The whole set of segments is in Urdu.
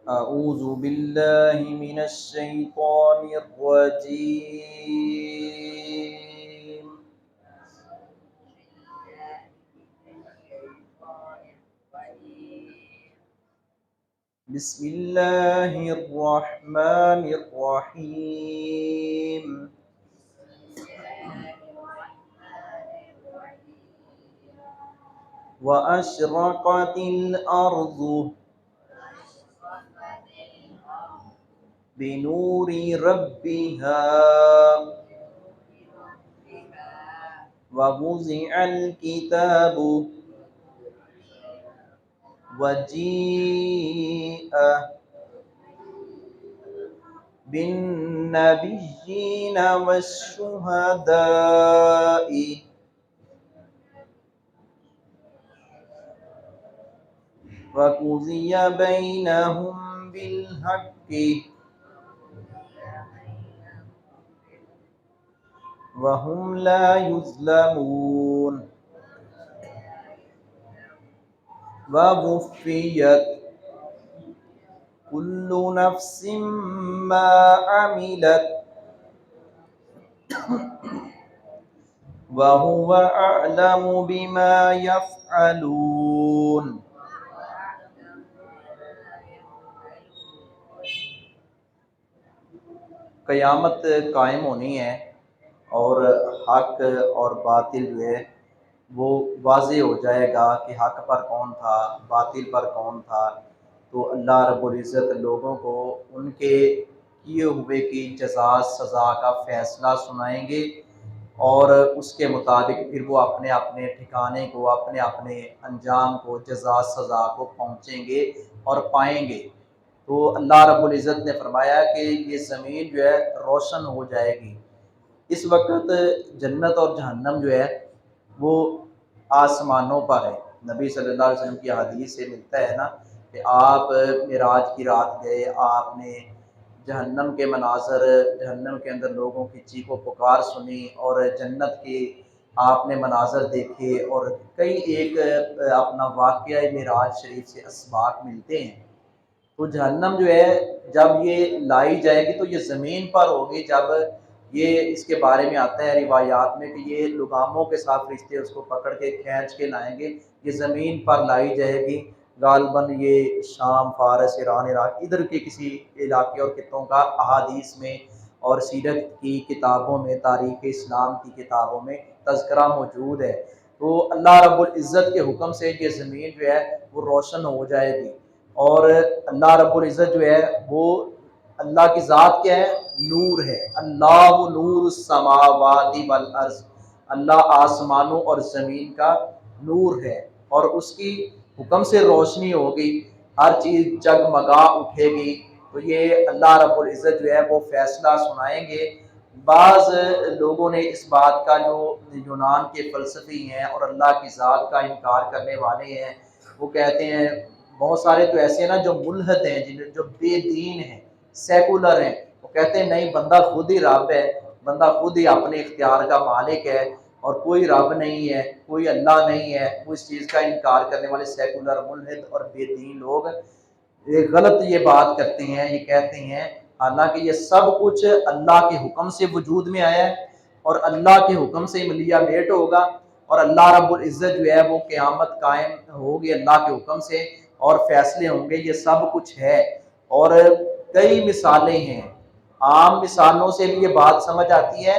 أعوذ بالله من الشيطان الرجيم. بسم الله الرحمن الرحيم. وأشرقت الأرض بنور ربها ووضع الكتاب وجيء بالنبيين والشهداء وقضي بينهم بالحق وهم لا يظلمون. ووفيت كل نفس ما عملت وهو أعلم بما يفعلون. قیامت قائم ہونی ہے اور حق اور باطل جو ہے وہ واضح ہو جائے گا کہ حق پر کون تھا، باطل پر کون تھا. تو اللہ رب العزت لوگوں کو ان کے کیے ہوئے کی جزا سزا کا فیصلہ سنائیں گے اور اس کے مطابق پھر وہ اپنے اپنے ٹھکانے کو، اپنے اپنے انجام کو، جزا سزا کو پہنچیں گے اور پائیں گے. تو اللہ رب العزت نے فرمایا کہ یہ زمین جو ہے روشن ہو جائے گی. اس وقت جنت اور جہنم جو ہے وہ آسمانوں پر ہے. نبی صلی اللہ علیہ وسلم کی حدیث سے ملتا ہے نا کہ آپ معراج کی رات گئے، آپ نے جہنم کے مناظر، جہنم کے اندر لوگوں کی چیخ و پکار سنی اور جنت کے آپ نے مناظر دیکھے اور کئی ایک اپنا واقعہ معراج شریف سے اسباق ملتے ہیں. تو جہنم جو ہے جب یہ لائی جائے گی تو یہ زمین پر ہوگی. جب یہ اس کے بارے میں آتا ہے روایات میں کہ یہ لگاموں کے ساتھ فرشتے اس کو پکڑ کے کھینچ کے لائیں گے، یہ زمین پر لائی جائے گی. غالباً یہ شام، فارس، ایران، عراق ادھر کے کسی علاقے اور خطوں کا احادیث میں اور سیرت کی کتابوں میں، تاریخ اسلام کی کتابوں میں تذکرہ موجود ہے. تو اللہ رب العزت کے حکم سے یہ زمین جو ہے وہ روشن ہو جائے گی. اور اللہ رب العزت جو ہے وہ اللہ کی ذات کیا ہے؟ نور ہے. اللہ نور السماوات والارض، اللہ آسمانوں اور زمین کا نور ہے اور اس کی حکم سے روشنی ہوگی، ہر چیز جگمگا اٹھے گی. تو یہ اللہ رب العزت جو ہے وہ فیصلہ سنائیں گے. بعض لوگوں نے اس بات کا، جو یونان کے فلسفی ہیں اور اللہ کی ذات کا انکار کرنے والے ہیں، وہ کہتے ہیں، بہت سارے تو ایسے ہیں نا جو ملحد ہیں، جو بے دین ہیں، سیکولر ہیں، وہ کہتے ہیں نہیں، بندہ خود ہی رب ہے، بندہ خود ہی اپنے اختیار کا مالک ہے اور کوئی رب نہیں ہے، کوئی اللہ نہیں ہے. وہ اس چیز کا انکار کرنے والے سیکولر، ملحد اور بے دین لوگ یہ غلط یہ بات کرتے ہیں. یہ کہتے ہیں حالانکہ یہ سب کچھ اللہ کے حکم سے وجود میں آیا ہے اور اللہ کے حکم سے ملیا میٹ ہوگا اور اللہ رب العزت جو ہے وہ قیامت قائم ہوگی اللہ کے حکم سے اور فیصلے ہوں گے. یہ سب کچھ ہے اور کئی مثالیں ہیں. عام مثالوں سے بھی یہ بات سمجھ آتی ہے،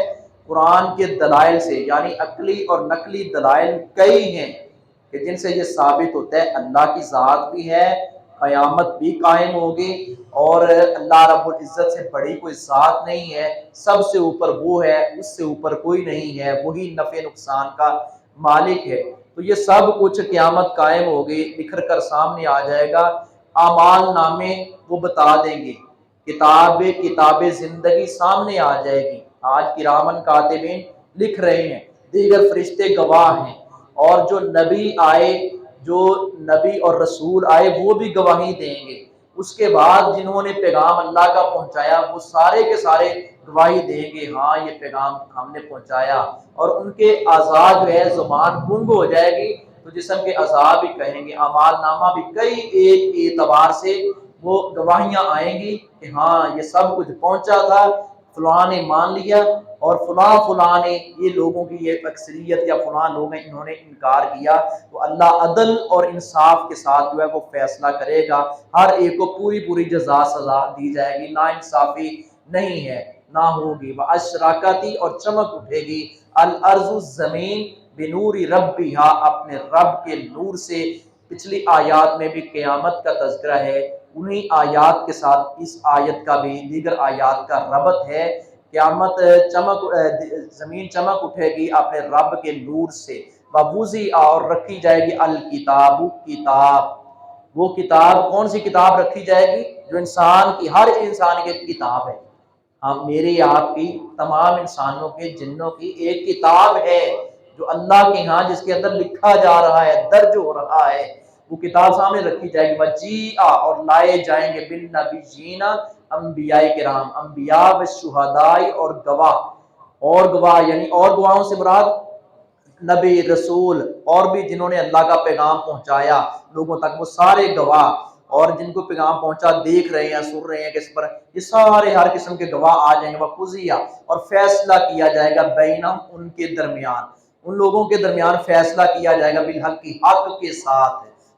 قرآن کے دلائل سے، یعنی عقلی اور نقلی دلائل کئی ہیں کہ جن سے یہ ثابت ہوتا ہے اللہ کی ذات بھی ہے، قیامت بھی قائم ہوگی اور اللہ رب العزت سے بڑی کوئی ذات نہیں ہے. سب سے اوپر وہ ہے، اس سے اوپر کوئی نہیں ہے، وہی نفع نقصان کا مالک ہے. تو یہ سب کچھ قیامت قائم ہوگی، نکھر کر سامنے آ جائے گا. اعمال نامے وہ بتا دیں گے، کتاب زندگی سامنے آ جائے گی. آج کرامن کاتبین لکھ رہے ہیں، دیگر فرشتے گواہ ہیں اور جو نبی آئے، جو نبی اور رسول آئے وہ بھی گواہی دیں گے. اس کے بعد جنہوں نے پیغام اللہ کا پہنچایا وہ سارے کے سارے گواہی دیں گے، ہاں یہ پیغام ہم نے پہنچایا. اور ان کے اعضاء جو ہے زبان گنگ ہو جائے گی تو جسم کے اعضاء بھی کہیں گے. اعمال نامہ بھی کئی ایک اعتبار سے وہ گواہیاں آئیں گی کہ ہاں یہ سب کچھ پہنچا تھا، فلاں نے مان لیا اور فلاں نے، یہ لوگوں کی یہ اکثریت یا فلاں لوگ ہیں انہوں نے انکار کیا، تو اللہ عدل اور انصاف کے ساتھ جو ہے وہ فیصلہ کرے گا، ہر ایک کو پوری پوری جزا سزا دی جائے گی، نا انصافی نہیں ہے، نہ ہوگی۔ وَأَشْرَقَتِ اور چمک اٹھے گی، الارض زمین، بنور ربھا اپنے رب کے نور سے۔ پچھلی آیات میں بھی قیامت کا تذکرہ ہے، انہی آیات کے ساتھ اس آیت کا بھی دیگر آیات کا ربط ہے۔ قیامت زمین چمک اٹھے گی اپنے رب کے نور سے، وَوُضِعَ اور رکھی جائے گی الکتاب کتاب، وہ کتاب کون سی کتاب رکھی جائے گی؟ جو انسان کی، ہر انسان کی کتاب ہے، ہم میری آپ کی، تمام انسانوں کے جنوں کی ایک کتاب ہے جو اللہ کے ہاں، جس کے اندر لکھا جا رہا ہے، درج ہو رہا ہے، وہ کتاب سامنے رکھی جائے گی۔ وَجِیعَ اور لائے جائیں گے بِالنَّبِیِّینَ انبیاء کرام، انبیاء والشہداء اور گواہ یعنی اور گواہوں سے مراد نبی، رسول اور بھی جنہوں نے اللہ کا پیغام پہنچایا لوگوں تک، وہ سارے گواہ، اور جن کو پیغام پہنچا دیکھ رہے ہیں، سن رہے ہیں کس پر، یہ سارے ہر قسم کے گواہ آ جائیں گے۔ وَقُضِیَ اور فیصلہ کیا جائے گا بینہم ان کے درمیان، ان لوگوں کے درمیان فیصلہ کیا جائے گا بالحق کی، حق کے ساتھ،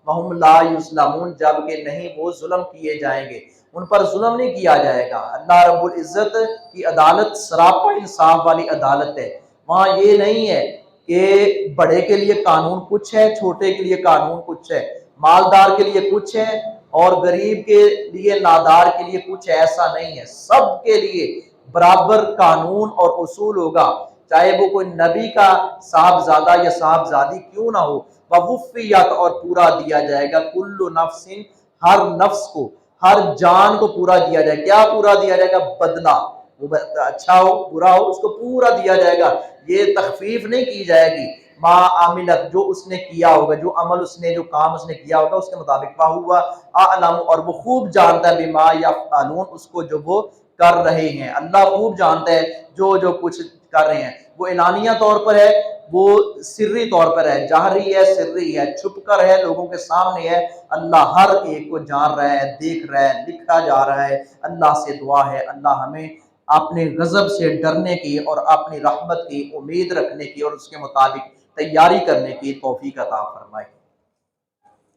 وَهُمْ لَا يُظْلَمُونَ جبکہ نہیں وہ ظلم کیے جائیں گے، ان پر ظلم نہیں کیا جائے گا۔ اللہ رب العزت کی عدالت سراپا انصاف والی عدالت ہے، وہاں یہ نہیں ہے کہ بڑے کے لیے قانون کچھ ہے، چھوٹے کے لیے قانون کچھ ہے، مالدار کے لیے کچھ ہے اور غریب کے لیے، نادار کے لیے کچھ ہے، ایسا نہیں ہے، سب کے لیے برابر قانون اور اصول ہوگا، چاہے وہ کوئی نبی کا صاحبزادہ یا صاحبزادی کیوں نہ ہو۔ وَوُفِّیَتْ اور پورا دیا جائے گا کُلُّ نَفْسٍ ہر نفس کو، ہر جان کو پورا دیا جائے گا، کیا پورا دیا جائے گا؟ بدلہ، وہ اچھا ہو برا ہو اس کو پورا دیا جائے گا، یہ تخفیف نہیں کی جائے گی۔ ما عملت جو اس نے کیا ہوگا، جو عمل اس نے، جو کام اس نے کیا ہوگا اس کے مطابق، وَهُوَ أَعْلَمُ اور وہ خوب جانتا ہے، بِمَا يَفْعَلُونَ اس کو جو وہ کر رہے ہیں، اللہ خوب جانتا ہے جو کچھ کر رہے ہیں، وہ اعلانیہ طور پر ہے، وہ سری طور پر ہے، جہری ہے، سری ہے، چھپ کر ہے، لوگوں کے سامنے ہے، اللہ ہر ایک کو جان رہا ہے، دیکھ رہا ہے، لکھا جا رہا ہے۔ اللہ سے دعا ہے اللہ ہمیں اپنے غضب سے ڈرنے کی اور اپنی رحمت کی امید رکھنے کی اور اس کے مطابق تیاری کرنے کی توفیق عطا فرمائے۔